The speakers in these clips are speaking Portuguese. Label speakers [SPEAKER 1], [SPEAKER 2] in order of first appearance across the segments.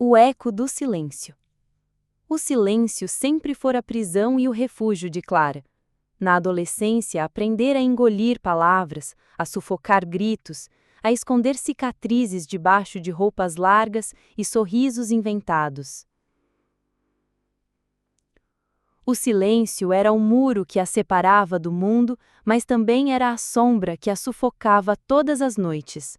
[SPEAKER 1] O eco do silêncio. O silêncio sempre fora a prisão e o refúgio de Clara. Na adolescência, aprendera a engolir palavras, a sufocar gritos, a esconder cicatrizes debaixo de roupas largas e sorrisos inventados. O silêncio era o muro que a separava do mundo, mas também era a sombra que a sufocava todas as noites.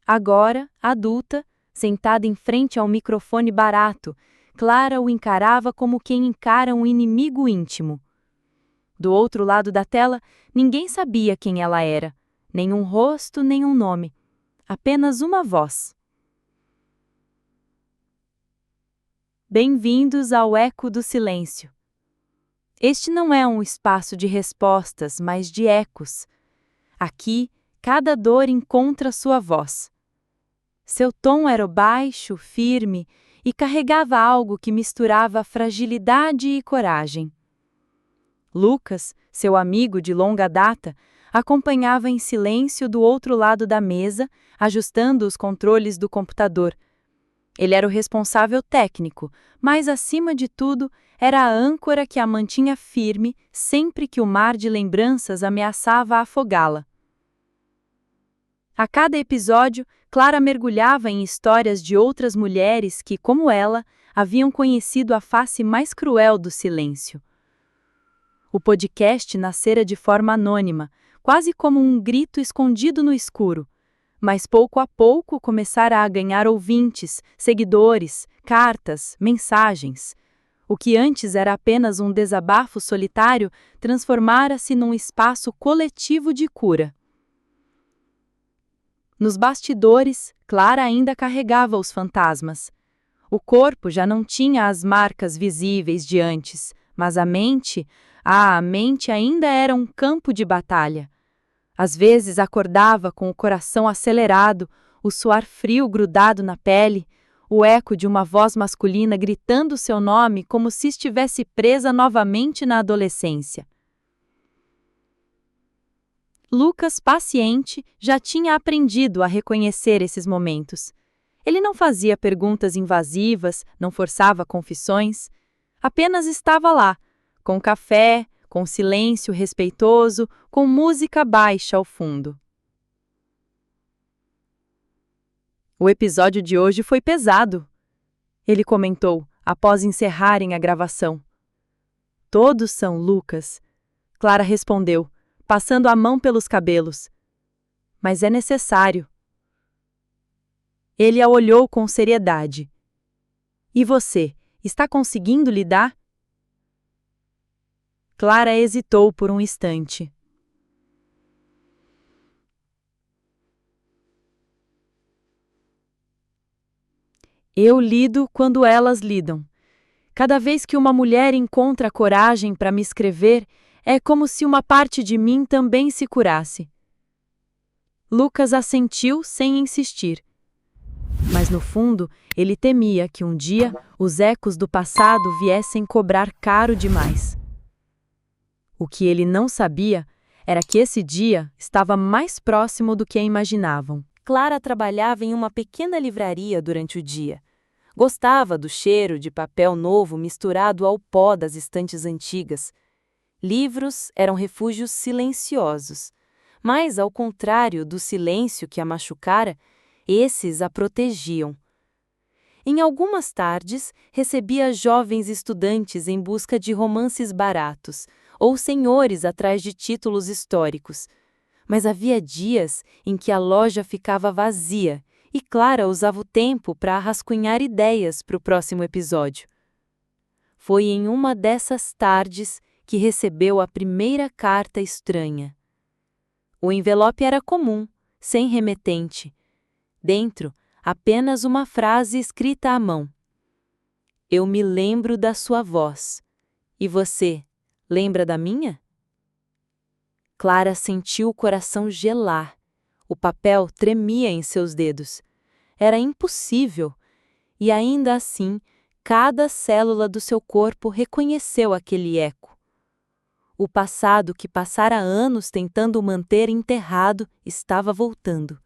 [SPEAKER 1] Agora, adulta, sentada em frente ao microfone barato, Clara o encarava como quem encara um inimigo íntimo. Do outro lado da tela, ninguém sabia quem ela era, nenhum rosto, nenhum nome, apenas uma voz. Bem-vindos ao Eco do Silêncio. Este não é um espaço de respostas, mas de ecos. Aqui, cada dor encontra sua voz. Seu tom era baixo, firme e carregava algo que misturava fragilidade e coragem. Lucas, seu amigo de longa data, acompanhava em silêncio do outro lado da mesa, ajustando os controles do computador. Ele era o responsável técnico, mas, acima de tudo, era a âncora que a mantinha firme sempre que o mar de lembranças ameaçava afogá-la. A cada episódio, Clara mergulhava em histórias de outras mulheres que, como ela, haviam conhecido a face mais cruel do silêncio. O podcast nascera de forma anônima, quase como um grito escondido no escuro, mas pouco a pouco começara a ganhar ouvintes, seguidores, cartas, mensagens. O que antes era apenas um desabafo solitário transformara-se num espaço coletivo de cura. Nos bastidores, Clara ainda carregava os fantasmas. O corpo já não tinha as marcas visíveis de antes, mas a mente ainda era um campo de batalha. Às vezes acordava com o coração acelerado, o suor frio grudado na pele, o eco de uma voz masculina gritando seu nome como se estivesse presa novamente na adolescência. Lucas, paciente, já tinha aprendido a reconhecer esses momentos. Ele não fazia perguntas invasivas, não forçava confissões, apenas estava lá, com café, com silêncio respeitoso, com música baixa ao fundo. O episódio de hoje foi pesado, ele comentou, após encerrarem a gravação. Todos são, Lucas, Clara respondeu, passando a mão pelos cabelos. Mas é necessário. Ele a olhou com seriedade. E você, está conseguindo lidar? Clara hesitou por um instante. Eu lido quando elas lidam. Cada vez que uma mulher encontra coragem para me escrever, é como se uma parte de mim também se curasse. Lucas assentiu sem insistir. Mas no fundo, ele temia que um dia os ecos do passado viessem cobrar caro demais. O que ele não sabia era que esse dia estava mais próximo do que imaginavam. Clara trabalhava em uma pequena livraria durante o dia. Gostava do cheiro de papel novo misturado ao pó das estantes antigas. Livros eram refúgios silenciosos, mas, ao contrário do silêncio que a machucara, esses a protegiam. Em algumas tardes, recebia jovens estudantes em busca de romances baratos, ou senhores atrás de títulos históricos. Mas havia dias em que a loja ficava vazia e Clara usava o tempo para rascunhar ideias para o próximo episódio. Foi em uma dessas tardes que recebeu a primeira carta estranha. O envelope era comum, sem remetente. Dentro, apenas uma frase escrita à mão. Eu me lembro da sua voz. E você, lembra da minha? Clara sentiu o coração gelar. O papel tremia em seus dedos. Era impossível. E ainda assim, cada célula do seu corpo reconheceu aquele eco. O passado que passara anos tentando manter enterrado estava voltando.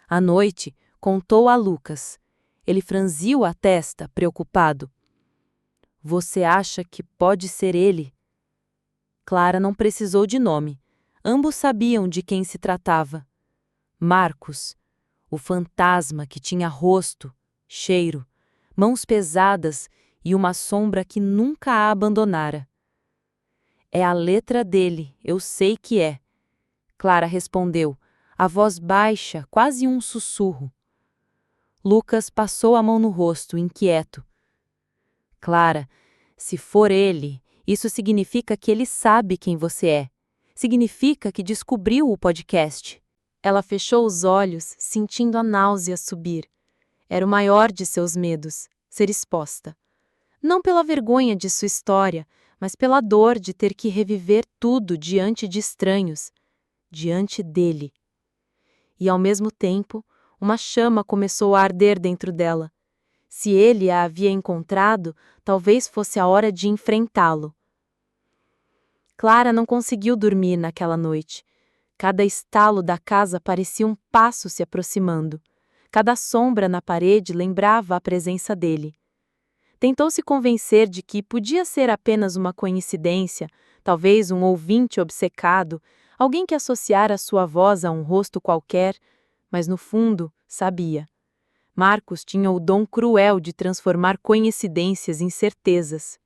[SPEAKER 1] À noite, contou a Lucas. Ele franziu a testa, preocupado. Você acha que pode ser ele? Clara não precisou de nome. Ambos sabiam de quem se tratava. Marcos, o fantasma que tinha rosto, cheiro, mãos pesadas e uma sombra que nunca a abandonara. É a letra dele, eu sei que é. Clara respondeu, a voz baixa, quase um sussurro. Lucas passou a mão no rosto, inquieto. Clara, se for ele, isso significa que ele sabe quem você é. Significa que descobriu o podcast. Ela fechou os olhos, sentindo a náusea subir. Era o maior de seus medos, ser exposta. Não pela vergonha de sua história, mas pela dor de ter que reviver tudo diante de estranhos, diante dele. E ao mesmo tempo, uma chama começou a arder dentro dela. Se ele a havia encontrado, talvez fosse a hora de enfrentá-lo. Clara não conseguiu dormir naquela noite. Cada estalo da casa parecia um passo se aproximando. Cada sombra na parede lembrava a presença dele. Tentou se convencer de que podia ser apenas uma coincidência, talvez um ouvinte obcecado, alguém que associara sua voz a um rosto qualquer, mas no fundo, sabia. Marcos tinha o dom cruel de transformar coincidências em certezas.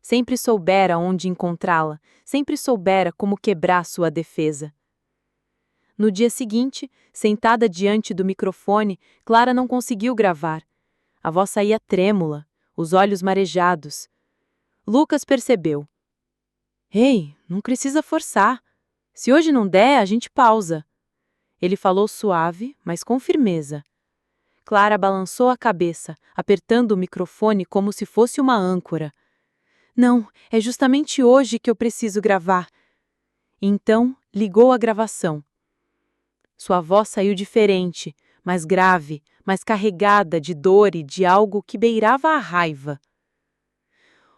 [SPEAKER 1] Sempre soubera onde encontrá-la, sempre soubera como quebrar sua defesa. No dia seguinte, sentada diante do microfone, Clara não conseguiu gravar. A voz saía trêmula, os olhos marejados. Lucas percebeu. Ei, não precisa forçar. Se hoje não der, a gente pausa. Ele falou suave, mas com firmeza. Clara balançou a cabeça, apertando o microfone como se fosse uma âncora. Não, é justamente hoje que eu preciso gravar. Então, ligou a gravação. Sua voz saiu diferente, mais grave, mais carregada de dor e de algo que beirava a raiva.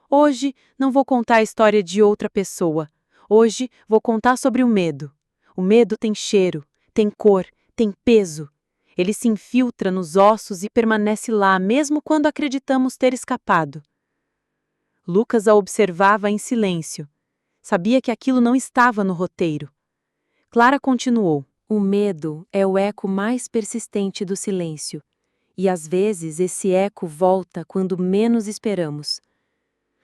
[SPEAKER 1] Hoje não vou contar a história de outra pessoa. Hoje vou contar sobre o medo. O medo tem cheiro, tem cor, tem peso. Ele se infiltra nos ossos e permanece lá mesmo quando acreditamos ter escapado. Lucas a observava em silêncio. Sabia que aquilo não estava no roteiro. Clara continuou. O medo é o eco mais persistente do silêncio. E às vezes esse eco volta quando menos esperamos.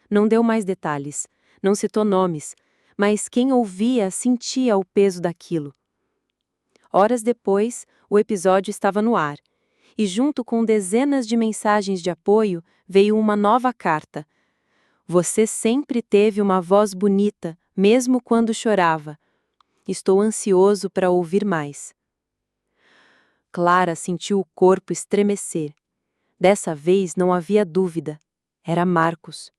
[SPEAKER 1] Não deu mais detalhes, não citou nomes, mas quem ouvia sentia o peso daquilo. Horas depois, o episódio estava no ar, e junto com dezenas de mensagens de apoio veio uma nova carta. Você sempre teve uma voz bonita, mesmo quando chorava. Estou ansioso para ouvir mais. Clara sentiu o corpo estremecer. Dessa vez não havia dúvida. Era Marcos.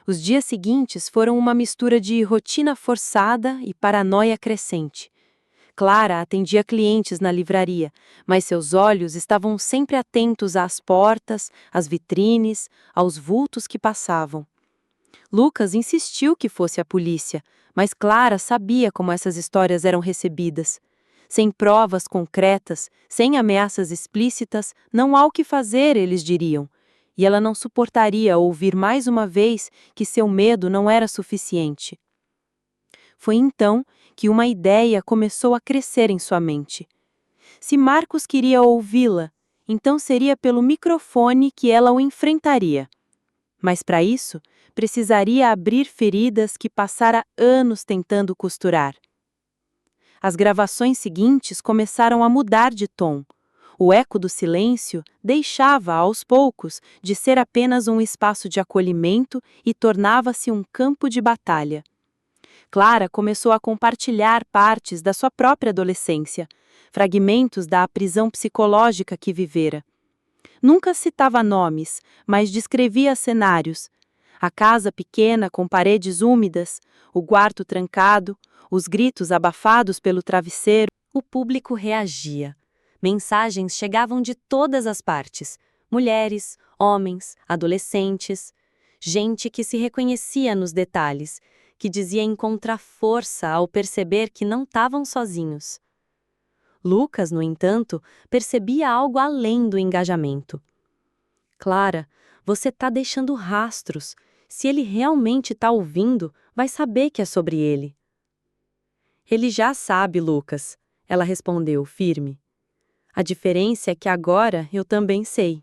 [SPEAKER 1] Os dias seguintes foram uma mistura de rotina forçada e paranoia crescente. Clara atendia clientes na livraria, mas seus olhos estavam sempre atentos às portas, às vitrines, aos vultos que passavam. Lucas insistiu que fosse a polícia, mas Clara sabia como essas histórias eram recebidas. Sem provas concretas, sem ameaças explícitas, não há o que fazer, eles diriam. E ela não suportaria ouvir mais uma vez que seu medo não era suficiente. Foi então que uma ideia começou a crescer em sua mente. Se Marcos queria ouvi-la, então seria pelo microfone que ela o enfrentaria. Mas para isso, precisaria abrir feridas que passara anos tentando costurar. As gravações seguintes começaram a mudar de tom. O eco do silêncio deixava, aos poucos, de ser apenas um espaço de acolhimento e tornava-se um campo de batalha. Clara começou a compartilhar partes da sua própria adolescência, fragmentos da prisão psicológica que vivera. Nunca citava nomes, mas descrevia cenários. A casa pequena com paredes úmidas, o quarto trancado, os gritos abafados pelo travesseiro. O público reagia. Mensagens chegavam de todas as partes. Mulheres, homens, adolescentes. Gente que se reconhecia nos detalhes, que dizia encontrar força ao perceber que não estavam sozinhos.
[SPEAKER 2] Lucas, no entanto, percebia algo além do engajamento. Clara, você está deixando rastros. Se ele realmente está ouvindo, vai saber que é sobre ele. Ele já sabe, Lucas, ela respondeu, firme. A diferença é que agora eu também sei.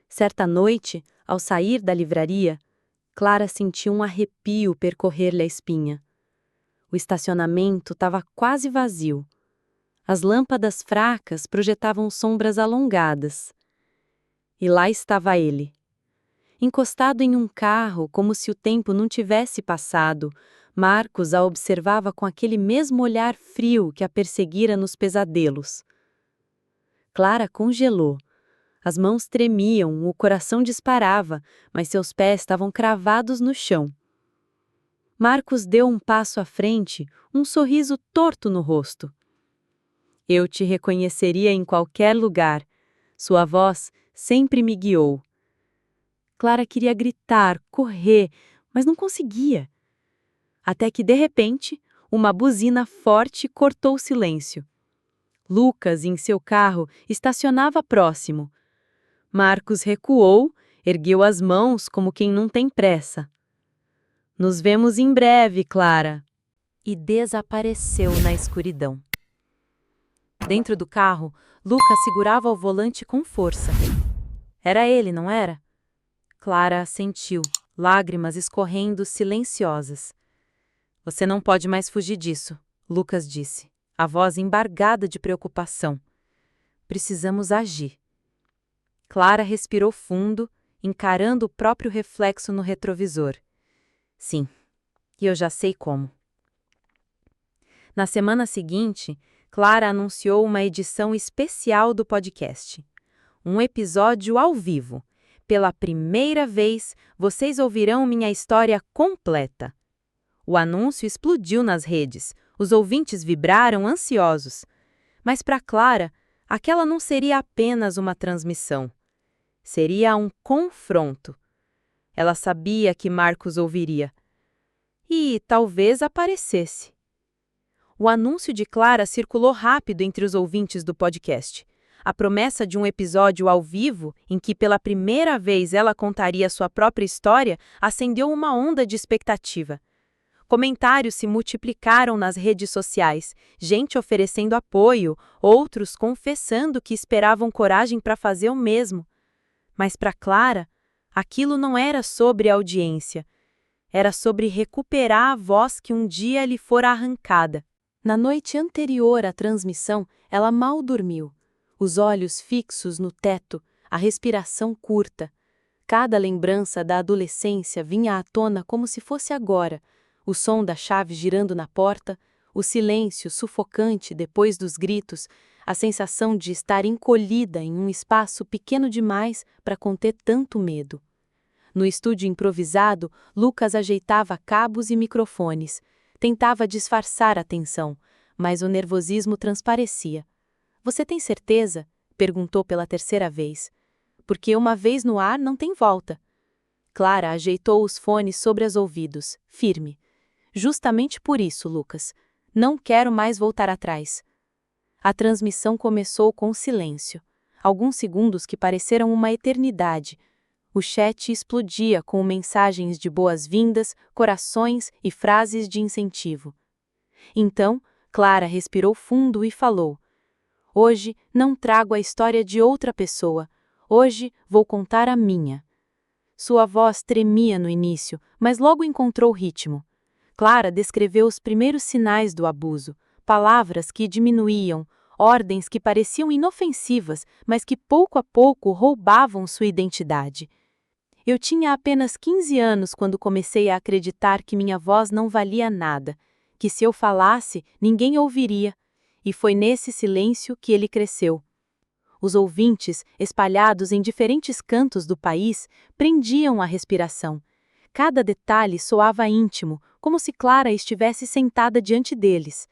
[SPEAKER 2] Certa noite, ao sair da livraria, Clara sentiu um arrepio percorrer-lhe a espinha. O estacionamento estava quase vazio. As lâmpadas fracas projetavam sombras alongadas. E lá estava ele. Encostado em um carro, como se o tempo não tivesse passado, Marcos a observava com aquele mesmo olhar frio que a perseguira nos pesadelos. Clara congelou. As mãos tremiam, o coração disparava, mas seus pés estavam cravados no chão. Marcos deu um passo à frente, um sorriso torto no rosto. Eu te reconheceria em qualquer lugar. Sua voz sempre me guiou. Clara queria gritar, correr, mas não conseguia. Até que, de repente, uma buzina forte cortou o silêncio. Lucas, em seu carro, estacionava próximo. Marcos recuou, ergueu as mãos como quem não tem pressa. Nos vemos em breve, Clara. E desapareceu na escuridão. Dentro do carro, Lucas segurava o volante com força. Era ele, não era? Clara assentiu, lágrimas escorrendo silenciosas. Você não pode mais fugir disso, Lucas disse, a voz embargada de preocupação. Precisamos agir. Clara respirou fundo, encarando o próprio reflexo no retrovisor. Sim, e eu já sei como. Na semana seguinte, Clara anunciou uma edição especial do podcast. Um episódio ao vivo. Pela primeira vez, vocês ouvirão minha história completa. O anúncio explodiu nas redes. Os ouvintes vibraram ansiosos. Mas para Clara, aquela não seria apenas uma transmissão. Seria um confronto. Ela sabia que Marcos ouviria. E talvez aparecesse. O anúncio de Clara circulou rápido entre os ouvintes do podcast. A promessa de um episódio ao vivo, em que pela primeira vez ela contaria sua própria história, acendeu uma onda de expectativa. Comentários se multiplicaram nas redes sociais, gente oferecendo apoio, outros confessando que esperavam coragem para fazer o mesmo. Mas para Clara, aquilo não era sobre audiência. Era sobre recuperar a voz que um dia lhe fora arrancada. Na noite anterior à transmissão, ela mal dormiu. Os olhos fixos no teto, a respiração curta. Cada lembrança da adolescência vinha à tona como se fosse agora. O som da chave girando na porta, o silêncio sufocante depois dos gritos, a sensação de estar encolhida em um espaço pequeno demais para conter tanto medo. No estúdio improvisado, Lucas ajeitava cabos e microfones. Tentava disfarçar a tensão, mas o nervosismo transparecia. Você tem certeza? Perguntou pela terceira vez. Porque uma vez no ar não tem volta. Clara ajeitou os fones sobre os ouvidos, firme. Justamente por isso, Lucas. Não quero mais voltar atrás. A transmissão começou com silêncio. Alguns segundos que pareceram uma eternidade. O chat explodia com mensagens de boas-vindas, corações e frases de incentivo. Então, Clara respirou fundo e falou: Hoje não trago a história de outra pessoa. Hoje vou contar a minha. Sua voz tremia no início, mas logo encontrou ritmo. Clara descreveu os primeiros sinais do abuso, palavras que diminuíam, ordens que pareciam inofensivas, mas que pouco a pouco roubavam sua identidade. Eu tinha apenas 15 anos quando comecei a acreditar que minha voz não valia nada, que se eu falasse, ninguém ouviria, e foi nesse silêncio que ele cresceu. Os ouvintes, espalhados em diferentes cantos do país, prendiam a respiração. Cada detalhe soava íntimo, como se Clara estivesse sentada diante deles.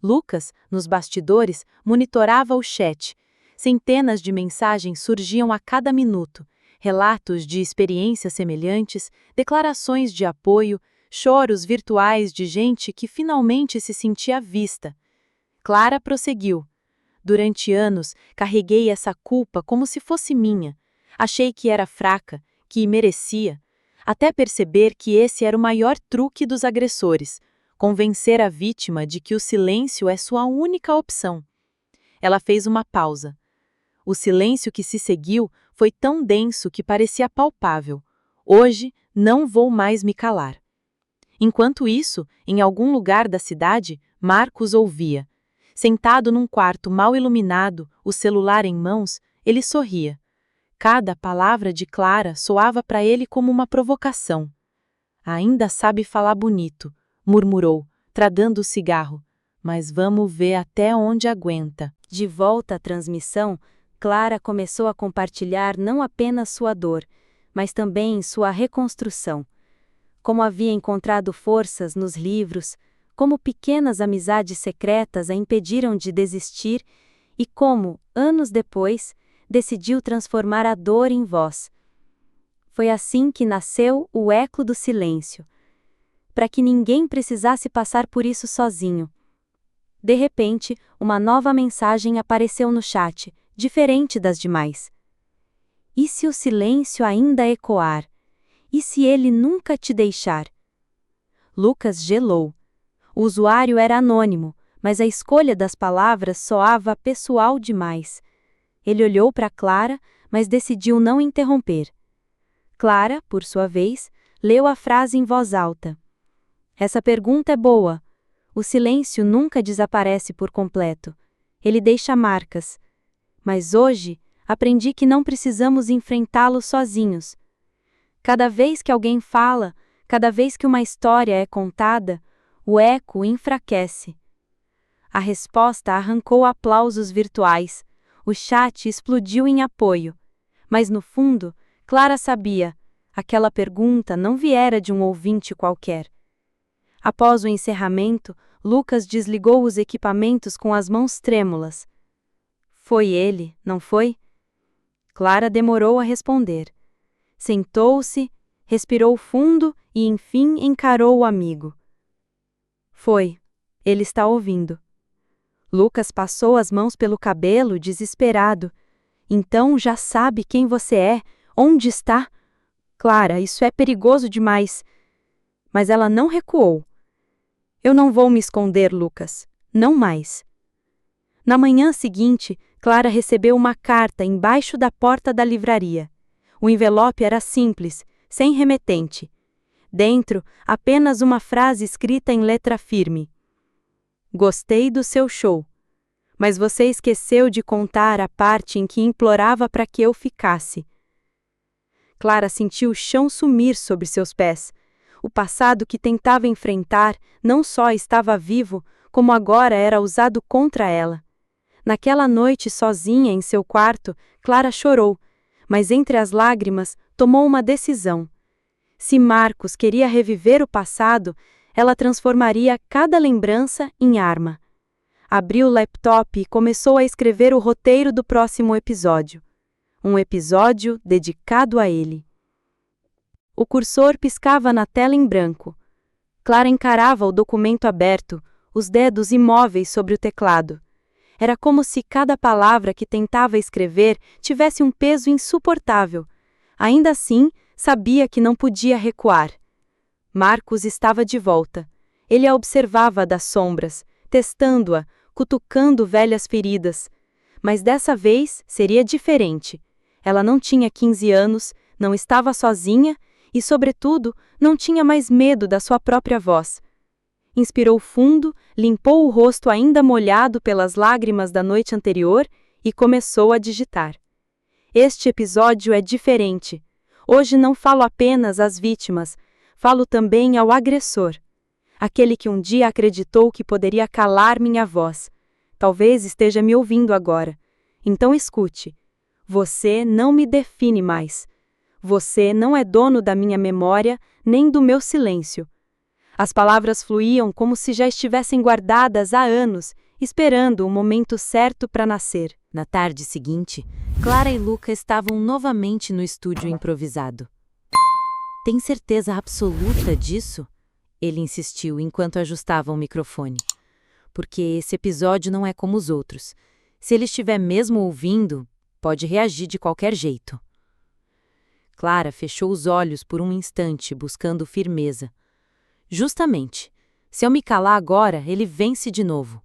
[SPEAKER 2] Lucas, nos bastidores, monitorava o chat. Centenas de mensagens surgiam a cada minuto. Relatos de experiências semelhantes, declarações de apoio, choros virtuais de gente que finalmente se sentia vista. Clara prosseguiu.
[SPEAKER 1] Durante anos, carreguei essa culpa como se fosse minha. Achei que era fraca, que merecia, até perceber que esse era o maior truque dos agressores: convencer a vítima de que o silêncio é sua única opção. Ela fez uma pausa. O silêncio que se seguiu foi tão denso que parecia palpável. Hoje, não vou mais me calar. Enquanto isso, em algum lugar da cidade, Marcos ouvia. Sentado num quarto mal iluminado, o celular em mãos, ele sorria. Cada palavra de Clara soava para ele como uma provocação. Ainda sabe falar bonito, murmurou, tradando o cigarro. Mas vamos ver até onde aguenta.
[SPEAKER 2] De volta à transmissão, Clara começou a compartilhar não apenas sua dor, mas também sua reconstrução. Como havia encontrado forças nos livros, como pequenas amizades secretas a impediram de desistir e como, anos depois, decidiu transformar a dor em voz. Foi assim que nasceu o Eco do Silêncio, para que ninguém precisasse passar por isso sozinho. De repente, uma nova mensagem apareceu no chat, diferente das demais. E se o silêncio ainda ecoar? E se ele nunca te deixar? Lucas gelou. O usuário era anônimo, mas a escolha das palavras soava pessoal demais. Ele olhou para Clara, mas decidiu não interromper. Clara, por sua vez, leu a frase em voz alta. Essa pergunta é boa. O silêncio nunca desaparece por completo. Ele deixa marcas. Mas hoje, aprendi que não precisamos enfrentá-lo sozinhos. Cada vez que alguém fala, cada vez que uma história é contada, o eco enfraquece. A resposta arrancou aplausos virtuais. O chat explodiu em apoio. Mas no fundo, Clara sabia, aquela pergunta não viera de um ouvinte qualquer. Após o encerramento, Lucas desligou os equipamentos com as mãos trêmulas. Foi ele, não foi? Clara demorou a responder. Sentou-se, respirou fundo e enfim encarou o amigo. Foi. Ele está ouvindo. Lucas passou as mãos pelo cabelo, desesperado. Então já sabe quem você é, onde está? Clara, isso é perigoso demais. Mas ela não recuou. Eu não vou me esconder, Lucas. Não mais. Na manhã seguinte, Clara recebeu uma carta embaixo da porta da livraria. O envelope era simples, sem remetente. Dentro, apenas uma frase escrita em letra firme. Gostei do seu show. Mas você esqueceu de contar a parte em que implorava para que eu ficasse. Clara sentiu o chão sumir sobre seus pés. O passado que tentava enfrentar não só estava vivo, como agora era usado contra ela. Naquela noite, sozinha em seu quarto, Clara chorou, mas entre as lágrimas, tomou uma decisão. Se Marcos queria reviver o passado, ela transformaria cada lembrança em arma. Abriu o laptop e começou a escrever o roteiro do próximo episódio. Um episódio dedicado a ele. O cursor piscava na tela em branco. Clara encarava o documento aberto, os dedos imóveis sobre o teclado. Era como se cada palavra que tentava escrever tivesse um peso insuportável. Ainda assim, sabia que não podia recuar. Marcos estava de volta. Ele a observava das sombras, testando-a, cutucando velhas feridas. Mas dessa vez seria diferente. Ela não tinha 15 anos, não estava sozinha e, sobretudo, não tinha mais medo da sua própria voz. Inspirou fundo, limpou o rosto ainda molhado pelas lágrimas da noite anterior e começou a digitar. Este episódio é diferente. Hoje não falo apenas às vítimas, falo também ao agressor. Aquele que um dia acreditou que poderia calar minha voz. Talvez esteja me ouvindo agora. Então escute. Você não me define mais. Você não é dono da minha memória, nem do meu silêncio. As palavras fluíam como se já estivessem guardadas há anos, esperando o momento certo para nascer. Na tarde seguinte, Clara e Luca estavam novamente no estúdio improvisado. Tem certeza absoluta disso? Ele insistiu enquanto ajustava o microfone. Porque esse episódio não é como os outros. Se ele estiver mesmo ouvindo, pode reagir de qualquer jeito. Clara fechou os olhos por um instante, buscando firmeza. Justamente, se eu me calar agora, ele vence de novo.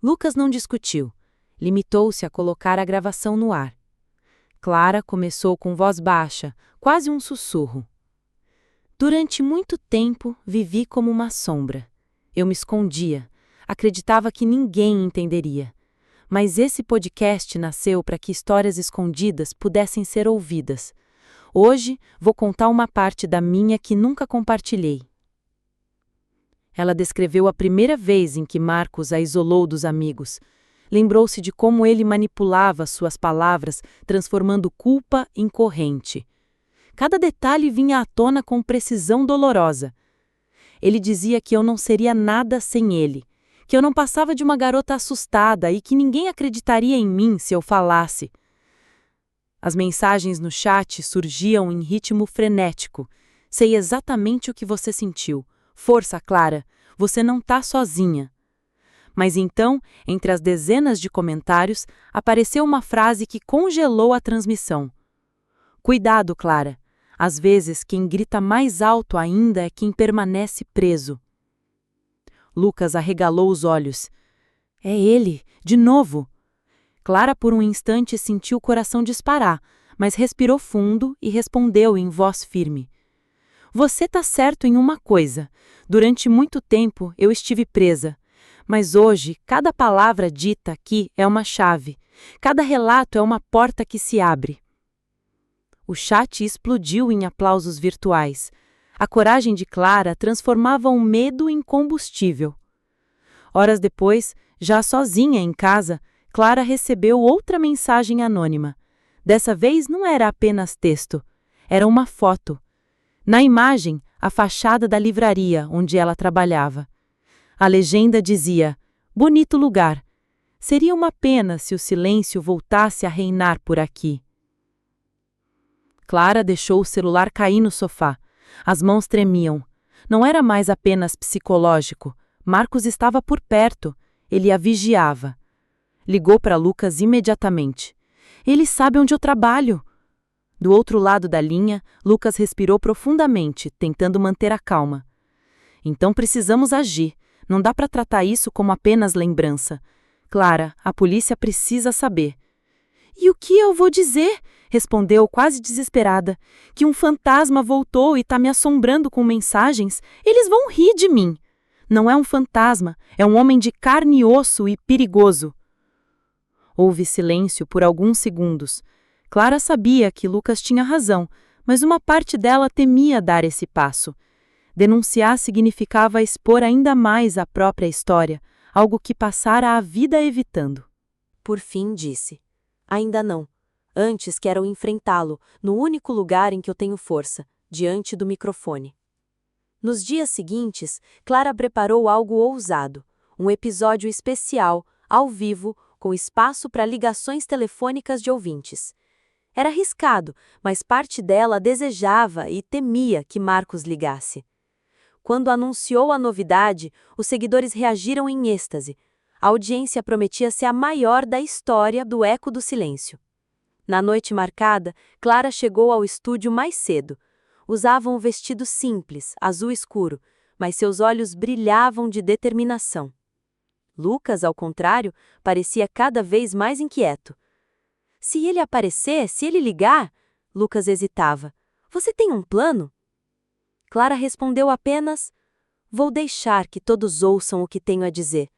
[SPEAKER 2] Lucas não discutiu. Limitou-se a colocar a gravação no ar. Clara começou com voz baixa, quase um sussurro. Durante muito tempo, vivi como uma sombra. Eu me escondia. Acreditava que ninguém entenderia. Mas esse podcast nasceu para que histórias escondidas pudessem ser ouvidas. Hoje, vou contar uma parte da minha que nunca compartilhei. Ela descreveu a primeira vez em que Marcos a isolou dos amigos. Lembrou-se de como ele manipulava suas palavras, transformando culpa em corrente. Cada detalhe vinha à tona com precisão dolorosa. Ele dizia que eu não seria nada sem ele, que eu não passava de uma garota assustada e que ninguém acreditaria em mim se eu falasse. As mensagens no chat surgiam em ritmo frenético. Sei exatamente o que você sentiu. Força, Clara, você não tá sozinha. Mas então, entre as dezenas de comentários, apareceu uma frase que congelou a transmissão. Cuidado, Clara. Às vezes, quem grita mais alto ainda é quem permanece preso. Lucas arregalou os olhos. É ele, de novo. Clara por um instante sentiu o coração disparar, mas respirou fundo e respondeu em voz firme. Você tá certo em uma coisa. Durante muito tempo eu estive presa. Mas hoje, cada palavra dita aqui é uma chave. Cada relato é uma porta que se abre. O chat explodiu em aplausos virtuais. A coragem de Clara transformava o medo em combustível. Horas depois, já sozinha em casa, Clara recebeu outra mensagem anônima. Dessa vez não era apenas texto, era uma foto. Na imagem, a fachada da livraria onde ela trabalhava. A legenda dizia: bonito lugar. Seria uma pena se o silêncio voltasse a reinar por aqui. Clara deixou o celular cair no sofá. As mãos tremiam. Não era mais apenas psicológico. Marcos estava por perto. Ele a vigiava. Ligou para Lucas imediatamente. Ele sabe onde eu trabalho. Do outro lado da linha, Lucas respirou profundamente, tentando manter a calma. Então precisamos agir. Não dá para tratar isso como apenas lembrança. Clara, a polícia precisa saber. E o que eu vou dizer? Respondeu quase desesperada. Que um fantasma voltou e está me assombrando com mensagens? Eles vão rir de mim. Não é um fantasma, é um homem de carne e osso e perigoso. Houve silêncio por alguns segundos. Clara sabia que Lucas tinha razão, mas uma parte dela temia dar esse passo. Denunciar significava expor ainda mais a própria história, algo que passara a vida evitando.
[SPEAKER 3] Por fim, disse: ainda não. Antes quero enfrentá-lo, no único lugar em que eu tenho força, diante do microfone. Nos dias seguintes, Clara preparou algo ousado, um episódio especial, ao vivo, com espaço para ligações telefônicas de ouvintes. Era arriscado, mas parte dela desejava e temia que Marcos ligasse. Quando anunciou a novidade, os seguidores reagiram em êxtase. A audiência prometia ser a maior da história do Eco do Silêncio. Na noite marcada, Clara chegou ao estúdio mais cedo. Usava um vestido simples, azul escuro, mas seus olhos brilhavam de determinação. Lucas, ao contrário, parecia cada vez mais inquieto. Se ele aparecer, se ele ligar, Lucas hesitava. Você tem um plano? Clara respondeu apenas: vou deixar que todos ouçam o que tenho a dizer.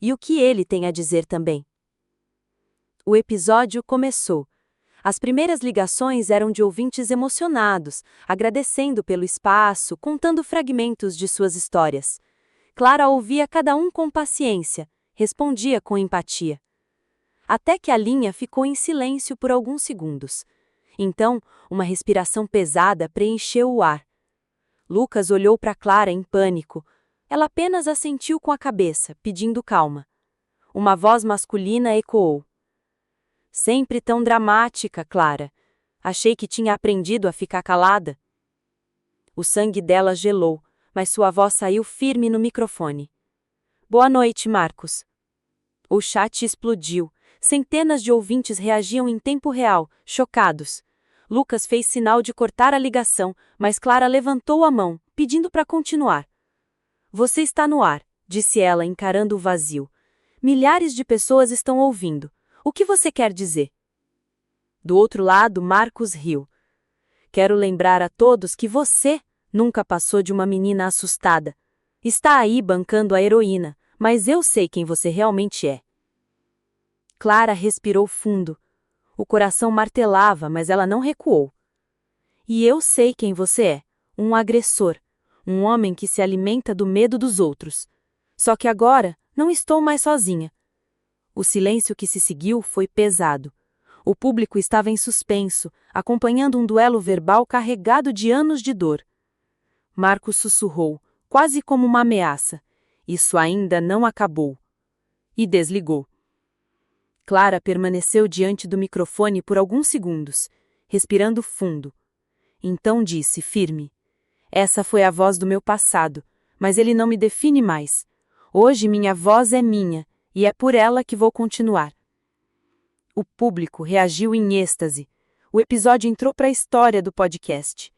[SPEAKER 3] E o que ele tem a dizer também. O episódio começou. As primeiras ligações eram de ouvintes emocionados, agradecendo pelo espaço, contando fragmentos de suas histórias. Clara ouvia cada um com paciência, respondia com empatia. Até que a linha ficou em silêncio por alguns segundos. Então, uma respiração pesada preencheu o ar. Lucas olhou para Clara em pânico. Ela apenas assentiu com a cabeça, pedindo calma. Uma voz masculina ecoou. Sempre tão dramática, Clara. Achei que tinha aprendido a ficar calada. O sangue dela gelou, mas sua voz saiu firme no microfone. Boa noite, Marcos. O chat explodiu. Centenas de ouvintes reagiam em tempo real, chocados. Lucas fez sinal de cortar a ligação, mas Clara levantou a mão, pedindo para continuar. Você está no ar, disse ela, encarando o vazio. Milhares de pessoas estão ouvindo. O que você quer dizer? Do outro lado, Marcos riu. Quero lembrar a todos que você nunca passou de uma menina assustada. Está aí bancando a heroína, mas eu sei quem você realmente é. Clara respirou fundo. O coração martelava, mas ela não recuou. E eu sei quem você é, um agressor, um homem que se alimenta do medo dos outros. Só que agora não estou mais sozinha. O silêncio que se seguiu foi pesado. O público estava em suspenso, acompanhando um duelo verbal carregado de anos de dor. Marcos sussurrou, quase como uma ameaça. Isso ainda não acabou. E desligou. Clara permaneceu diante do microfone por alguns segundos, respirando fundo. Então disse, firme: essa foi a voz do meu passado, mas ele não me define mais. Hoje minha voz é minha, e é por ela que vou continuar. O público reagiu em êxtase. O episódio entrou para a história do podcast.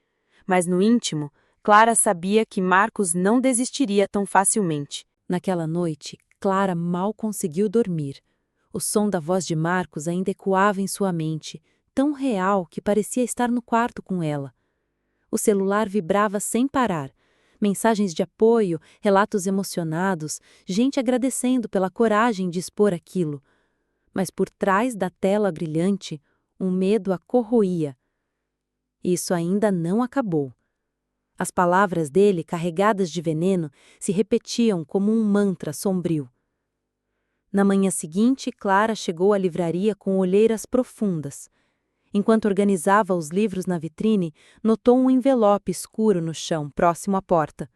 [SPEAKER 3] Mas no íntimo, Clara sabia que Marcos não desistiria tão facilmente.
[SPEAKER 2] Naquela noite, Clara mal conseguiu dormir. O som da voz de Marcos ainda ecoava em sua mente, tão real que parecia estar no quarto com ela. O celular vibrava sem parar. Mensagens de apoio, relatos emocionados, gente agradecendo pela coragem de expor aquilo. Mas por trás da tela brilhante, um medo a corroía. Isso ainda não acabou. As palavras dele, carregadas de veneno, se repetiam como um mantra sombrio. Na manhã seguinte, Clara chegou à livraria com olheiras profundas. Enquanto organizava os livros na vitrine, notou um envelope escuro no chão, próximo à porta.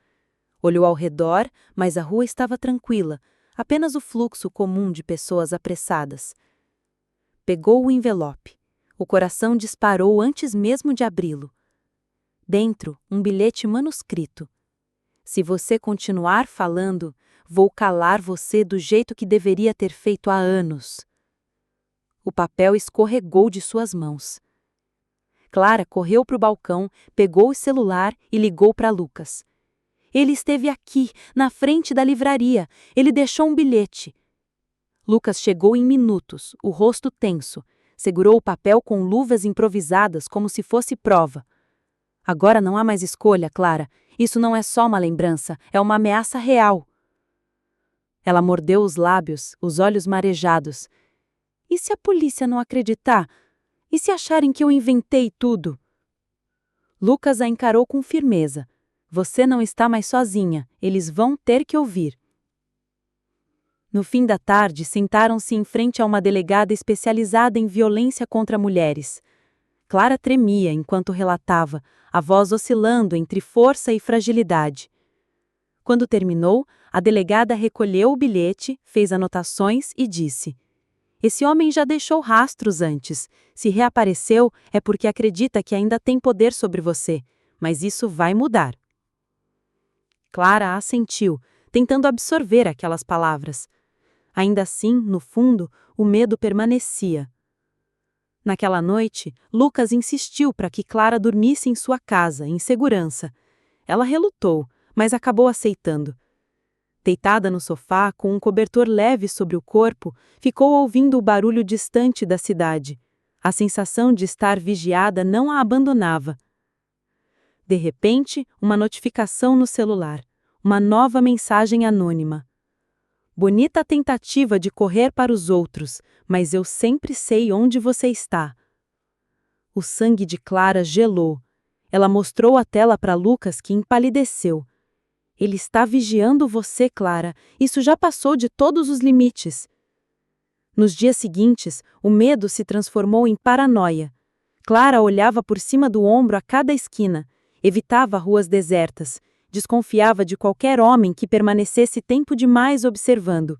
[SPEAKER 2] Olhou ao redor, mas a rua estava tranquila, apenas o fluxo comum de pessoas apressadas. Pegou o envelope. O coração disparou antes mesmo de abri-lo. Dentro, um bilhete manuscrito. Se você continuar falando, vou calar você do jeito que deveria ter feito há anos. O papel escorregou de suas mãos. Clara correu para o balcão, pegou o celular e ligou para Lucas. Ele esteve aqui, na frente da livraria. Ele deixou um bilhete. Lucas chegou em minutos, o rosto tenso. Segurou o papel com luvas improvisadas como se fosse prova. Agora não há mais escolha, Clara. Isso não é só uma lembrança, é uma ameaça real. Ela mordeu os lábios, os olhos marejados. E se a polícia não acreditar? E se acharem que eu inventei tudo? Lucas a encarou com firmeza. Você não está mais sozinha, eles vão ter que ouvir. No fim da tarde, sentaram-se em frente a uma delegada especializada em violência contra mulheres. Clara tremia enquanto relatava, a voz oscilando entre força e fragilidade. Quando terminou, a delegada recolheu o bilhete, fez anotações e disse: esse homem já deixou rastros antes. Se reapareceu, é porque acredita que ainda tem poder sobre você. Mas isso vai mudar. Clara assentiu, tentando absorver aquelas palavras. Ainda assim, no fundo, o medo permanecia. Naquela noite, Lucas insistiu para que Clara dormisse em sua casa, em segurança. Ela relutou, mas acabou aceitando. Deitada no sofá, com um cobertor leve sobre o corpo, ficou ouvindo o barulho distante da cidade. A sensação de estar vigiada não a abandonava. De repente, uma notificação no celular. Uma nova mensagem anônima. Bonita tentativa de correr para os outros, mas eu sempre sei onde você está. O sangue de Clara gelou. Ela mostrou a tela para Lucas, que empalideceu. Ele está vigiando você, Clara. Isso já passou de todos os limites. Nos dias seguintes, o medo se transformou em paranoia. Clara olhava por cima do ombro a cada esquina, evitava ruas desertas, desconfiava de qualquer homem que permanecesse tempo demais observando.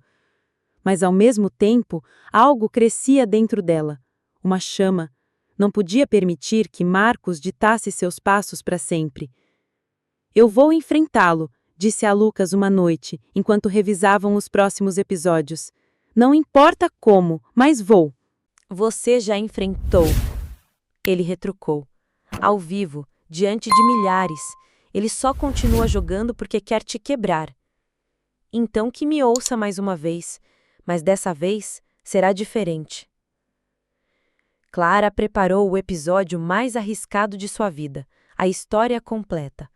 [SPEAKER 2] Mas, ao mesmo tempo, algo crescia dentro dela. Uma chama. Não podia permitir que Marcos ditasse seus passos para sempre. Eu vou enfrentá-lo, disse a Lucas uma noite, enquanto revisavam os próximos episódios. Não importa como, mas vou.
[SPEAKER 3] Você já enfrentou. Ele retrucou. Ao vivo, diante de milhares. Ele só continua jogando porque quer te quebrar. Então que me ouça mais uma vez, mas dessa vez será diferente. Clara preparou o episódio mais arriscado de sua vida, a história completa.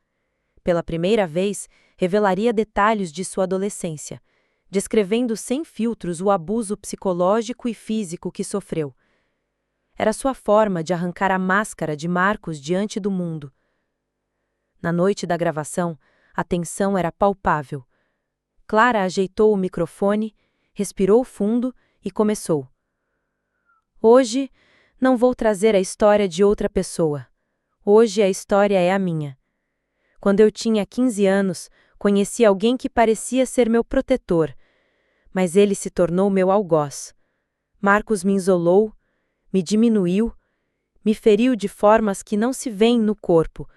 [SPEAKER 3] Pela primeira vez, revelaria detalhes de sua adolescência, descrevendo sem filtros o abuso psicológico e físico que sofreu. Era sua forma de arrancar a máscara de Marcos diante do mundo. Na noite da gravação, a tensão era palpável. Clara ajeitou o microfone, respirou fundo e começou. Hoje, não vou trazer a história de outra pessoa. Hoje a história é a minha. Quando eu tinha 15 anos, conheci alguém que parecia ser meu protetor, mas ele se tornou meu algoz. Marcos me isolou, me diminuiu, me feriu de formas que não se veem no corpo,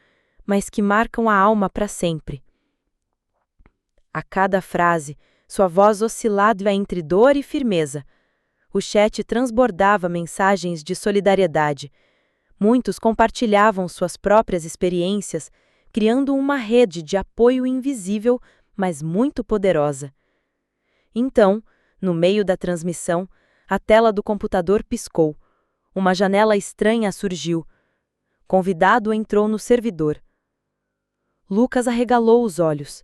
[SPEAKER 3] mas que marcam a alma para sempre. A cada frase, sua voz oscilava entre dor e firmeza. O chat transbordava mensagens de solidariedade. Muitos compartilhavam suas próprias experiências, criando uma rede de apoio invisível, mas muito poderosa. Então, no meio da transmissão, a tela do computador piscou. Uma janela estranha surgiu. Convidado entrou no servidor. Lucas arregalou os olhos.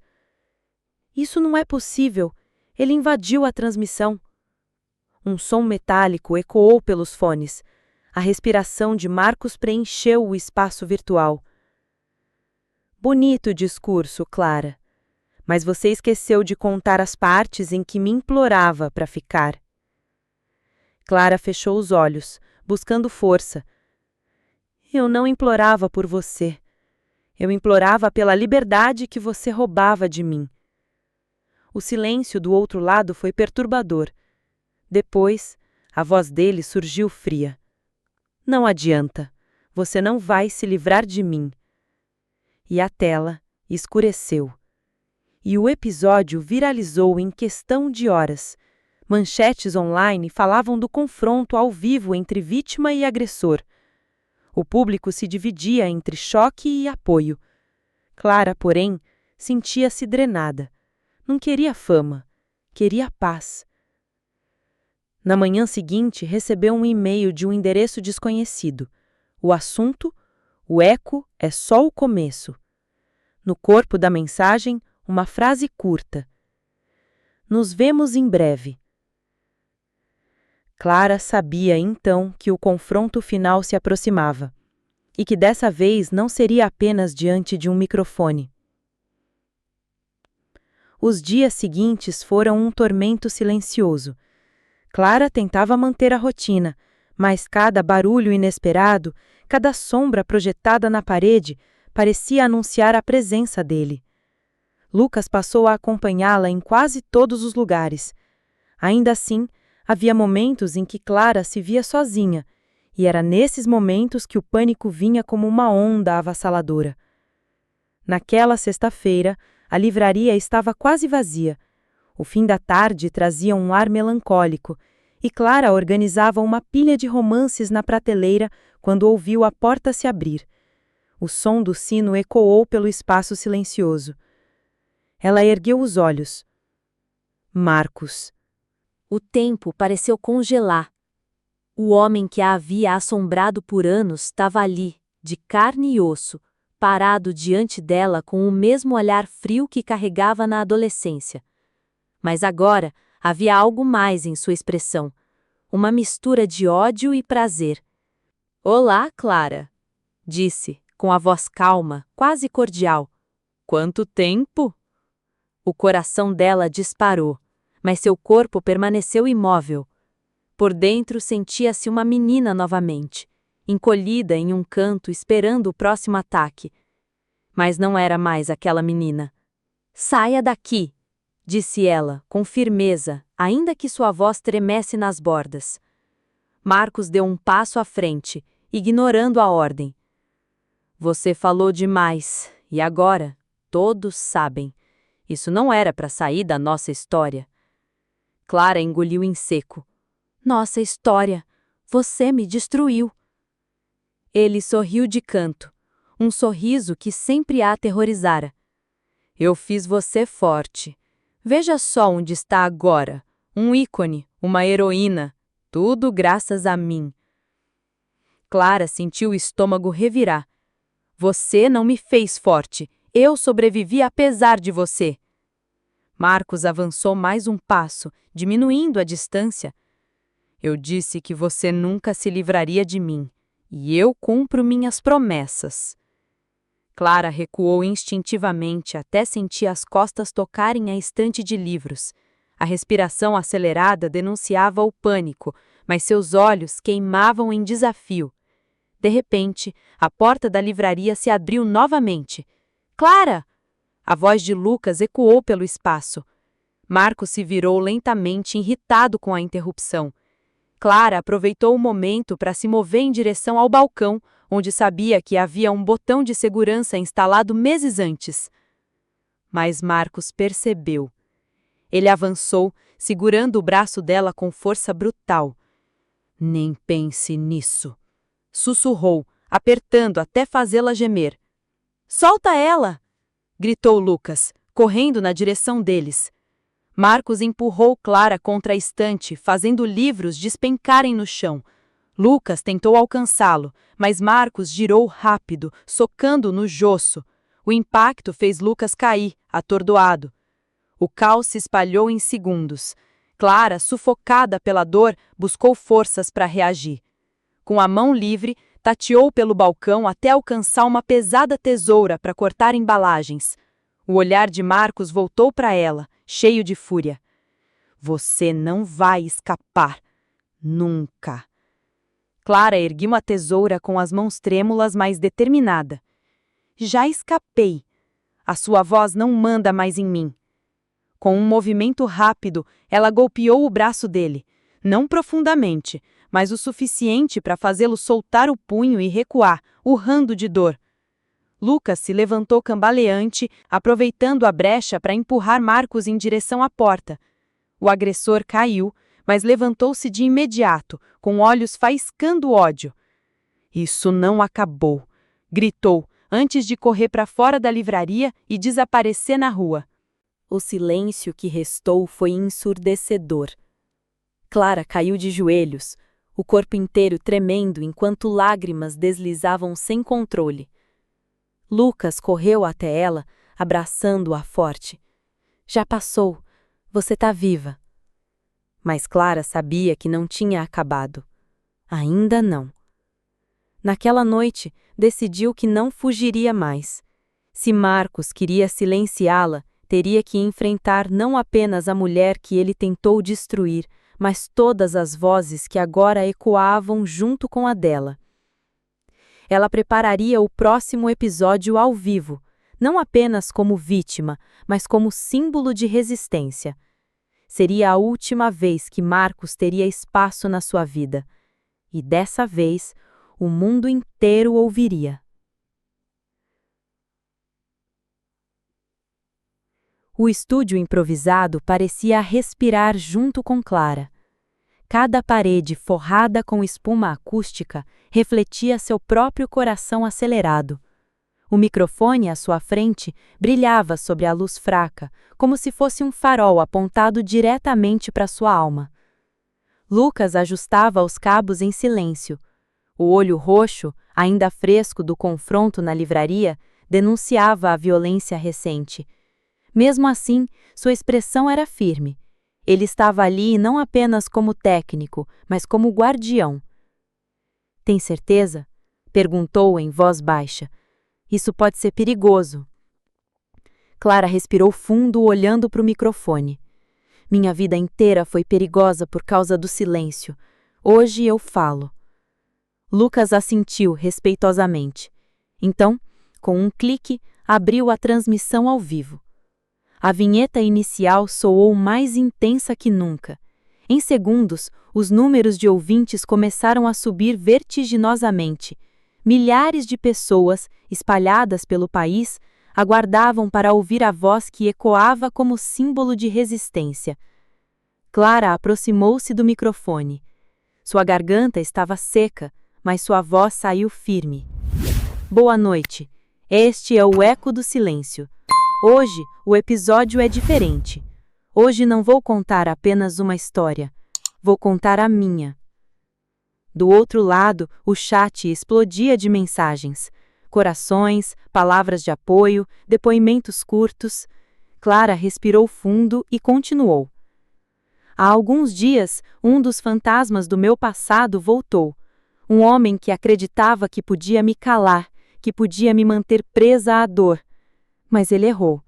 [SPEAKER 3] Isso não é possível. Ele invadiu a transmissão. Um som metálico ecoou pelos fones. A respiração de Marcos preencheu o espaço virtual. Bonito discurso, Clara. Mas você esqueceu de contar as partes em que me implorava para ficar. Clara fechou os olhos, buscando força. Eu não implorava por você. Eu implorava pela liberdade que você roubava de mim. O silêncio do outro lado foi perturbador. Depois, a voz dele surgiu fria. Não adianta. Você não vai se livrar de mim. E a tela escureceu. E o episódio viralizou em questão de horas. Manchetes online falavam do confronto ao vivo entre vítima e agressor. O público se dividia entre choque e apoio. Clara, porém, sentia-se drenada. Não queria fama, queria paz. Na manhã seguinte, recebeu um e-mail de um endereço desconhecido. O assunto: o eco é só o começo. No corpo da mensagem, uma frase curta. Nos vemos em breve. Clara sabia então que o confronto final se aproximava, e que dessa vez não seria apenas diante de um microfone. Os dias seguintes foram um tormento silencioso. Clara tentava manter a rotina, mas cada barulho inesperado, cada sombra projetada na parede, parecia anunciar a presença dele. Lucas passou a acompanhá-la em quase todos os lugares. Ainda assim, havia momentos em que Clara se via sozinha, e era nesses momentos que o pânico vinha como uma onda avassaladora. Naquela sexta-feira, a livraria estava quase vazia. O fim da tarde trazia um ar melancólico, e Clara organizava uma pilha de romances na prateleira quando ouviu a porta se abrir. O som do sino ecoou pelo espaço silencioso. Ela ergueu os olhos. Marcos. O tempo pareceu congelar. O homem que a havia assombrado por anos estava ali, de carne e osso, parado diante dela com o mesmo olhar frio que carregava na adolescência. Mas agora havia algo mais em sua expressão, uma mistura de ódio e prazer. "Olá, Clara", disse, com a voz calma, quase cordial. "Quanto tempo?" O coração dela disparou, mas seu corpo permaneceu imóvel. Por dentro sentia-se uma menina novamente, encolhida em um canto esperando o próximo ataque. Mas não era mais aquela menina. "Saia daqui", disse ela, com firmeza, ainda que sua voz tremesse nas bordas. Marcos deu um passo à frente, ignorando a ordem. "Você falou demais, e agora, todos sabem. Isso não era para sair da nossa história."
[SPEAKER 2] Clara engoliu em seco. Nossa história! Você me destruiu! Ele sorriu de canto, um sorriso que sempre a aterrorizara. Eu fiz você forte. Veja só onde está agora. Um ícone, uma heroína. Tudo graças a mim. Clara sentiu o estômago revirar. Você não me fez forte. Eu sobrevivi apesar de você. Marcos avançou mais um passo, diminuindo a distância. Eu disse que você nunca se livraria de mim, e eu cumpro minhas promessas. Clara recuou instintivamente até sentir as costas tocarem a estante de livros. A respiração acelerada denunciava o pânico, mas seus olhos queimavam em desafio. De repente, a porta da livraria se abriu novamente. Clara! A voz de Lucas ecoou pelo espaço. Marcos se virou lentamente, irritado com a interrupção. Clara aproveitou o momento para se mover em direção ao balcão, onde sabia que havia um botão de segurança instalado meses antes. Mas Marcos percebeu. Ele avançou, segurando o braço dela com força brutal. Nem pense nisso. Sussurrou, apertando até fazê-la gemer. Solta ela! Gritou Lucas, correndo na direção deles. Marcos empurrou Clara contra a estante, fazendo livros despencarem no chão. Lucas tentou alcançá-lo, mas Marcos girou rápido, socando no josso. O impacto fez Lucas cair, atordoado. O caos se espalhou em segundos. Clara, sufocada pela dor, buscou forças para reagir. Com a mão livre, tateou pelo balcão até alcançar uma pesada tesoura para cortar embalagens. O olhar de Marcos voltou para ela, cheio de fúria. Você não vai escapar. Nunca. Clara ergueu a tesoura com as mãos trêmulas, mas determinada. Já escapei. A sua voz não manda mais em mim. Com um movimento rápido, ela golpeou o braço dele. Não profundamente, mas o suficiente para fazê-lo soltar o punho e recuar, urrando de dor. Lucas se levantou cambaleante, aproveitando a brecha para empurrar Marcos em direção à porta. O agressor caiu, mas levantou-se de imediato, com olhos faiscando ódio. Isso não acabou, gritou, antes de correr para fora da livraria e desaparecer na rua. O silêncio que restou foi ensurdecedor. Clara caiu de joelhos, o corpo inteiro tremendo enquanto lágrimas deslizavam sem controle. Lucas correu até ela, abraçando-a forte. Já passou, você tá viva. Mas Clara sabia que não tinha acabado. Ainda não. Naquela noite, decidiu que não fugiria mais. Se Marcos queria silenciá-la, teria que enfrentar não apenas a mulher que ele tentou destruir, mas todas as vozes que agora ecoavam junto com a dela. Ela prepararia o próximo episódio ao vivo, não apenas como vítima, mas como símbolo de resistência. Seria a última vez que Marcos teria espaço na sua vida. E dessa vez, o mundo inteiro ouviria. O estúdio improvisado parecia respirar junto com Clara. Cada parede forrada com espuma acústica refletia seu próprio coração acelerado. O microfone à sua frente brilhava sobre a luz fraca, como se fosse um farol apontado diretamente para sua alma. Lucas ajustava os cabos em silêncio. O olho roxo, ainda fresco do confronto na livraria, denunciava a violência recente. Mesmo assim, sua expressão era firme. Ele estava ali não apenas como técnico, mas como guardião. Tem certeza? Perguntou em voz baixa. Isso pode ser perigoso. Clara respirou fundo, olhando para o microfone. Minha vida inteira foi perigosa por causa do silêncio. Hoje eu falo. Lucas assentiu respeitosamente. Então, com um clique, abriu a transmissão ao vivo. A vinheta inicial soou mais intensa que nunca. Em segundos, os números de ouvintes começaram a subir vertiginosamente. Milhares de pessoas, espalhadas pelo país, aguardavam para ouvir a voz que ecoava como símbolo de resistência. Clara aproximou-se do microfone. Sua garganta estava seca, mas sua voz saiu firme. Boa noite. Este é o Eco do Silêncio. Hoje, o episódio é diferente. Hoje não vou contar apenas uma história. Vou contar a minha. Do outro lado, o chat explodia de mensagens. Corações, palavras de apoio, depoimentos curtos. Clara respirou fundo e continuou. Há alguns dias, um dos fantasmas do meu passado voltou. Um homem que acreditava que podia me calar, que podia me manter presa à dor. Mas ele errou.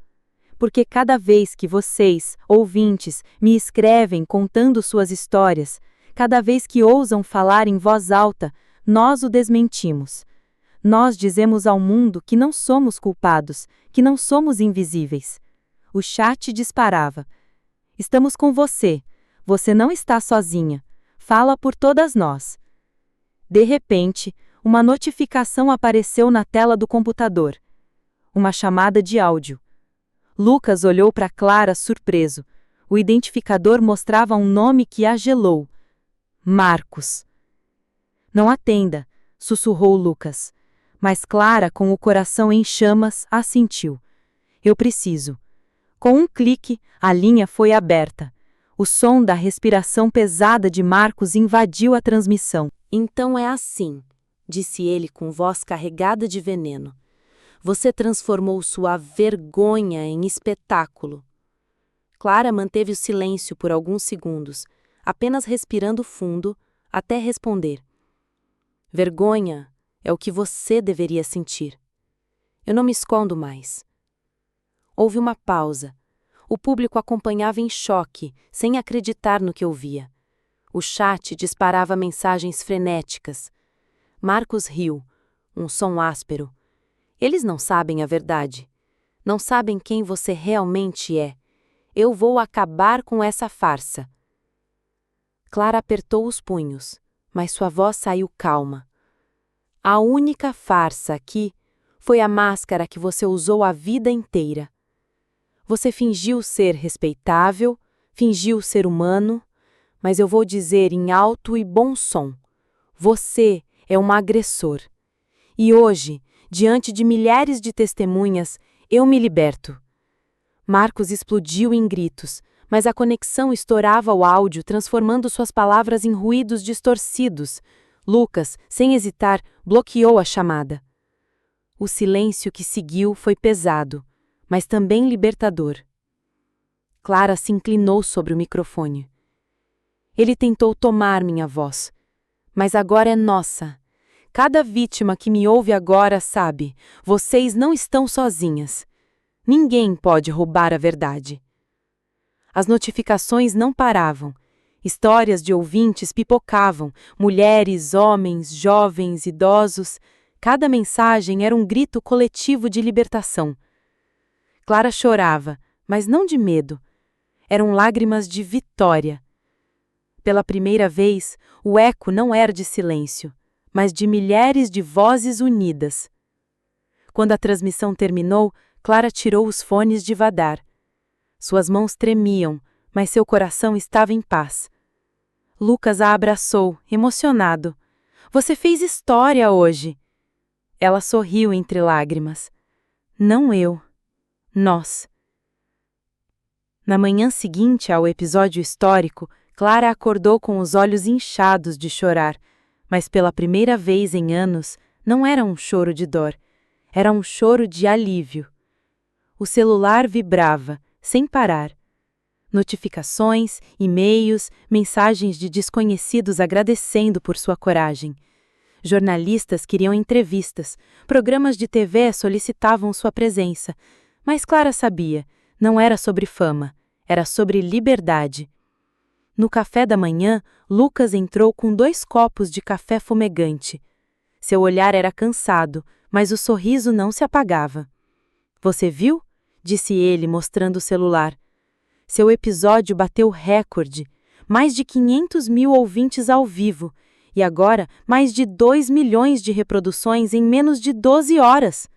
[SPEAKER 2] Porque cada vez que vocês, ouvintes, me escrevem contando suas histórias, cada vez que ousam falar em voz alta, nós o desmentimos. Nós dizemos ao mundo que não somos culpados, que não somos invisíveis. O chat disparava. Estamos com você. Você não está sozinha. Fala por todas nós. De repente, uma notificação apareceu na tela do computador. Uma chamada de áudio. Lucas olhou para Clara surpreso. O identificador mostrava um nome que a gelou. Marcos. Não atenda, sussurrou Lucas. Mas Clara, com o coração em chamas, assentiu. Eu preciso. Com um clique, a linha foi aberta. O som da respiração pesada de Marcos invadiu a transmissão.
[SPEAKER 3] Então é assim, disse ele com voz carregada de veneno. Você transformou sua vergonha em espetáculo. Clara manteve o silêncio por alguns segundos, apenas respirando fundo, até responder. Vergonha é o que você deveria sentir. Eu não me escondo mais. Houve uma pausa. O público acompanhava em choque, sem acreditar no que ouvia. O chat disparava mensagens frenéticas. Marcos riu, um som áspero. Eles não sabem a verdade. Não sabem quem você realmente é. Eu vou acabar com essa farsa. Clara apertou os punhos, mas sua voz saiu calma. A única farsa aqui foi a máscara que você usou a vida inteira. Você fingiu ser respeitável, fingiu ser humano, mas eu vou dizer em alto e bom som: você é um agressor. E hoje, diante de milhares de testemunhas, eu me liberto. Marcos explodiu em gritos, mas a conexão estourava o áudio, transformando suas palavras em ruídos distorcidos. Lucas, sem hesitar, bloqueou a chamada. O silêncio que seguiu foi pesado, mas também libertador. Clara se inclinou sobre o microfone. Ele tentou tomar minha voz, mas agora é nossa. Cada vítima que me ouve agora sabe, vocês não estão sozinhas. Ninguém pode roubar a verdade. As notificações não paravam. Histórias de ouvintes pipocavam, mulheres, homens, jovens, idosos. Cada mensagem era um grito coletivo de libertação. Clara chorava, mas não de medo. Eram lágrimas de vitória. Pela primeira vez, o eco não era de silêncio, mas de milhares de vozes unidas. Quando a transmissão terminou, Clara tirou os fones devagar. Suas mãos tremiam, mas seu coração estava em paz. Lucas a abraçou, emocionado. Você fez história hoje. Ela sorriu entre lágrimas. Não eu. Nós. Na manhã seguinte ao episódio histórico, Clara acordou com os olhos inchados de chorar, mas pela primeira vez em anos, não era um choro de dor, era um choro de alívio. O celular vibrava, sem parar. Notificações, e-mails, mensagens de desconhecidos agradecendo por sua coragem. Jornalistas queriam entrevistas, programas de TV solicitavam sua presença, mas Clara sabia, não era sobre fama, era sobre liberdade. No café da manhã, Lucas entrou com 2 copos de café fumegante. Seu olhar era cansado, mas o sorriso não se apagava. Você viu? Disse ele, mostrando o celular. Seu episódio bateu recorde, mais de 500 mil ouvintes ao vivo, e agora mais de 2 milhões de reproduções em menos de 12 horas.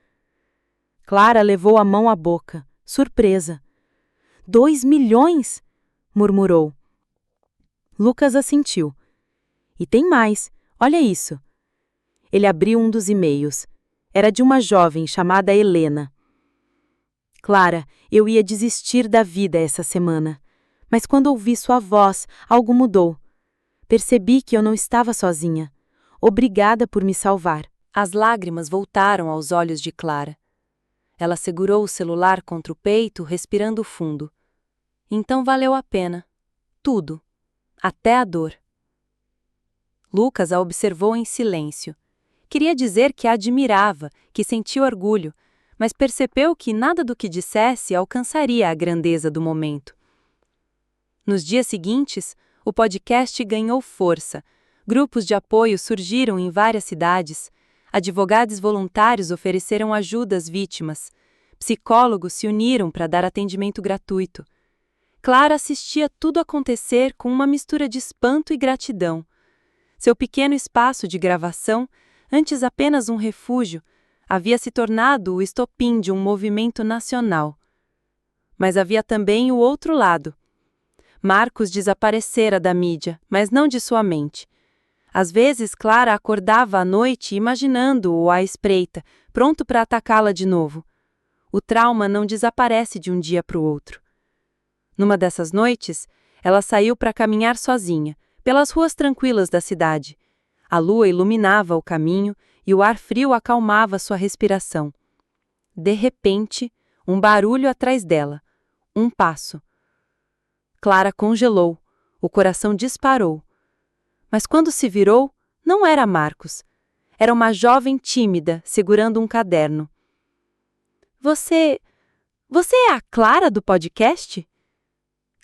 [SPEAKER 3] Clara levou a mão à boca, surpresa. 2 milhões? Murmurou.
[SPEAKER 2] Lucas assentiu. E tem mais, olha isso. Ele abriu um dos e-mails. Era de uma jovem chamada Helena. Clara, eu ia desistir da vida essa semana. Mas quando ouvi sua voz, algo mudou. Percebi que eu não estava sozinha. Obrigada por me salvar.
[SPEAKER 3] As lágrimas voltaram aos olhos de Clara. Ela segurou o celular contra o peito, respirando fundo. Então valeu a pena. Tudo. Até a dor. Lucas a observou em silêncio. Queria dizer que a admirava, que sentia orgulho, mas percebeu que nada do que dissesse alcançaria a grandeza do momento. Nos dias seguintes, o podcast ganhou força. Grupos de apoio surgiram em várias cidades. Advogados voluntários ofereceram ajuda às vítimas. Psicólogos se uniram para dar atendimento gratuito. Clara assistia tudo acontecer com uma mistura de espanto e gratidão. Seu pequeno espaço de gravação, antes apenas um refúgio, havia se tornado o estopim de um movimento nacional. Mas havia também o outro lado. Marcos desaparecera da mídia, mas não de sua mente. Às vezes, Clara acordava à noite imaginando-o à espreita, pronto para atacá-la de novo. O trauma não desaparece de um dia para o outro. Numa dessas noites, ela saiu para caminhar sozinha, pelas ruas tranquilas da cidade. A lua iluminava o caminho e o ar frio acalmava sua respiração. De repente, um barulho atrás dela. Um passo. Clara congelou. O coração disparou. Mas quando se virou, não era Marcos. Era uma jovem tímida, segurando um caderno. Você é a Clara do podcast?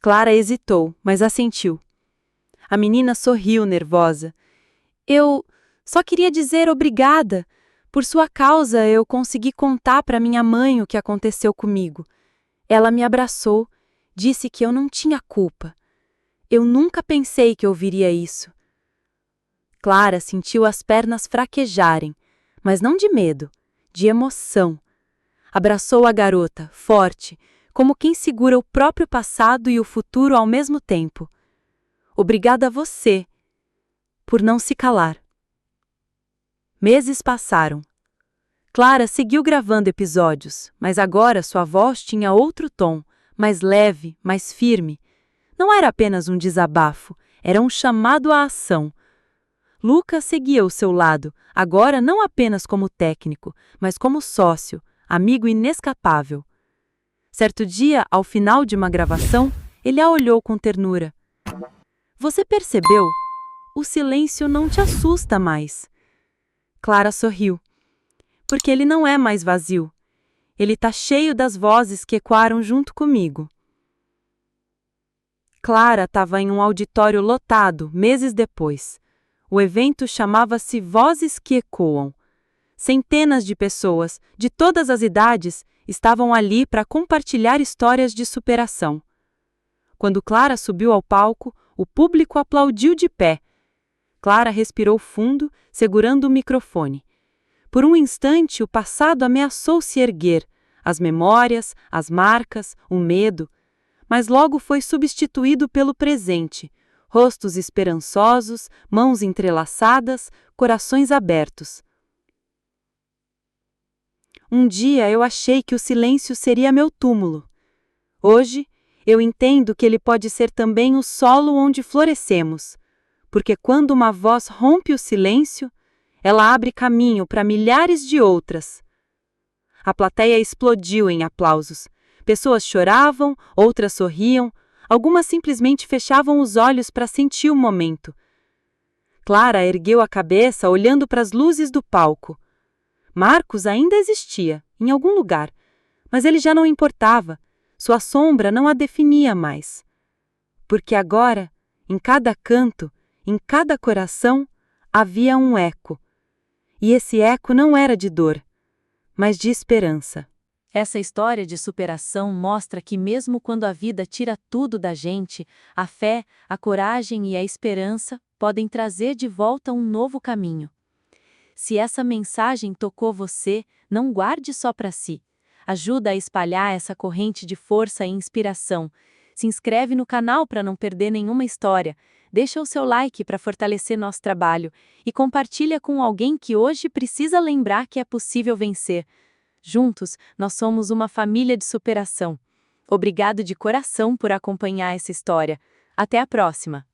[SPEAKER 3] Clara hesitou, mas assentiu. A menina sorriu nervosa. Eu só queria dizer obrigada. Por sua causa, eu consegui contar para minha mãe o que aconteceu comigo. Ela me abraçou, disse que eu não tinha culpa. Eu nunca pensei que ouviria isso. Clara sentiu as pernas fraquejarem, mas não de medo, de emoção. Abraçou a garota, forte, como quem segura o próprio passado e o futuro ao mesmo tempo. Obrigada a você, por não se calar. Meses passaram. Clara seguiu gravando episódios, mas agora sua voz tinha outro tom, mais leve, mais firme. Não era apenas um desabafo, era um chamado à ação. Lucas seguia ao seu lado, agora não apenas como técnico, mas como sócio, amigo inescapável. Certo dia, ao final de uma gravação, ele a olhou com ternura. Você percebeu? O silêncio não te assusta mais. Clara sorriu. Porque ele não é mais vazio. Ele está cheio das vozes que ecoaram junto comigo. Clara estava em um auditório lotado, meses depois. O evento chamava-se Vozes que Ecoam. Centenas de pessoas, de todas as idades, estavam ali para compartilhar histórias de superação. Quando Clara subiu ao palco, o público aplaudiu de pé. Clara respirou fundo, segurando o microfone. Por um instante, o passado ameaçou se erguer, as memórias, as marcas, o medo, mas logo foi substituído pelo presente, rostos esperançosos, mãos entrelaçadas, corações abertos. Um dia eu achei que o silêncio seria meu túmulo. Hoje, eu entendo que ele pode ser também o solo onde florescemos, porque quando uma voz rompe o silêncio, ela abre caminho para milhares de outras. A plateia explodiu em aplausos. Pessoas choravam, outras sorriam, algumas simplesmente fechavam os olhos para sentir o momento. Clara ergueu a cabeça olhando para as luzes do palco. Marcos ainda existia, em algum lugar, mas ele já não importava. Sua sombra não a definia mais. Porque agora, em cada canto, em cada coração, havia um eco. E esse eco não era de dor, mas de esperança.
[SPEAKER 2] Essa história de superação mostra que mesmo quando a vida tira tudo da gente, a fé, a coragem e a esperança podem trazer de volta um novo caminho. Se essa mensagem tocou você, não guarde só para si. Ajuda a espalhar essa corrente de força e inspiração. Se inscreve no canal para não perder nenhuma história, deixa o seu like para fortalecer nosso trabalho e compartilha com alguém que hoje precisa lembrar que é possível vencer. Juntos, nós somos uma família de superação. Obrigado de coração por acompanhar essa história. Até a próxima!